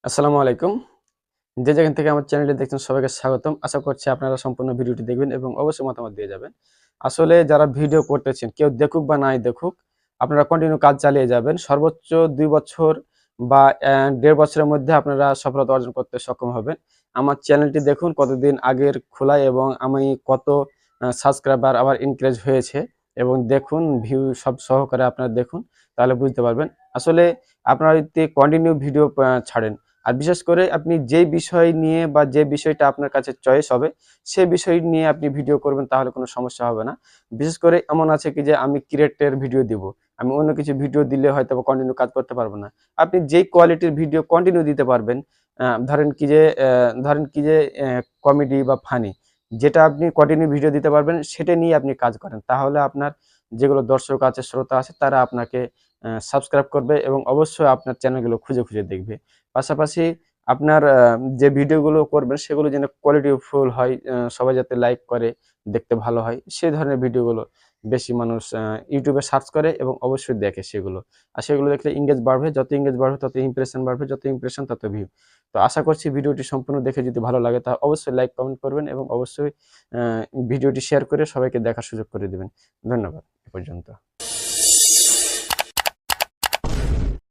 আসসালামু আলাইকুম। যে যেখান থেকে আমার চ্যানেলটি দেখছেন সবাইকে স্বাগতম। আশা করছি আপনারা সম্পূর্ণ ভিডিওটি দেখবেন এবং অবশ্যই মতামত দিয়ে যাবেন। আসলে যারা ভিডিও করতেছেন কেউ দেখুক বা নাই দেখুক, আপনারা কন্টিনিউ কাজ চালিয়ে যাবেন। সর্বোচ্চ ২ বছর বা ১.৫ বছরের মধ্যে আপনারা সফলতা অর্জন করতে সক্ষম হবেন। আমার চ্যানেলটি দেখুন কতদিন আগের খোলা এবং আমি কত সাবস্ক্রাইবার আমার ইনক্রিজ হয়েছে এবং দেখুন ভিউ সব সহকারে আপনারা দেখুন, তাহলে বুঝতে পারবেন। আসলে আপনারা যদি কন্টিনিউ ভিডিও ছাড়েন, আর বিশেষ করে আপনি যেই বিষয় নিয়ে বা যে বিষয়টা আপনার কাছে চয়েস হবে, সে বিষয় নিয়ে আপনি ভিডিও করবেন তাহলে কোনো সমস্যা হবে না। বিশেষ করে এমন আছে কি যে আমি ক্রিকেটের ভিডিও দিব। আমি অন্য কিছু ভিডিও দিলে হয়তোবা কন্টিনিউ কাজ করতে পারব না। আপনি যেই কোয়ালিটির ভিডিও কন্টিনিউ দিতে পারবেন, ধরেন কি যে কমেডি বা ফানি যেটা আপনি কন্টিনিউ ভিডিও দিতে পারবেন সেটা নিয়ে আপনি কাজ করেন। তাহলে আপনার যেগুলো দর্শক আছে, শ্রোতা আছে তারা আপনাকে সাবস্ক্রাইব করবে এবং অবশ্যই আপনার চ্যানেলগুলো খুঁজে, খুঁজে দেখবে। পাশাপাশি আপনার যে ভিডিওগুলো করবেন সেগুলো যেন কোয়ালিটিফুল হয়, সবাই যাতে লাইক করে, দেখতে ভালো হয়, সেই ধরনের ভিডিওগুলো বেশি মানুষ ইউটিউবে সার্চ করে এবং অবশ্যই দেখে সেগুলো। আর সেগুলো দেখলে এঙ্গেজ বাড়বে, যত এঙ্গেজ বাড়বে তত ইমপ্রেশন বাড়বে, যত ইমপ্রেশন তত ভিউ। তো আশা করছি ভিডিওটি সম্পূর্ণ দেখে যদি ভালো লাগে তা অবশ্যই লাইক, কমেন্ট করবেন এবং অবশ্যই আ ভিডিওটি শেয়ার করে সবাইকে দেখার সুযোগ করে দিবেন। ধন্যবাদ এ পর্যন্ত।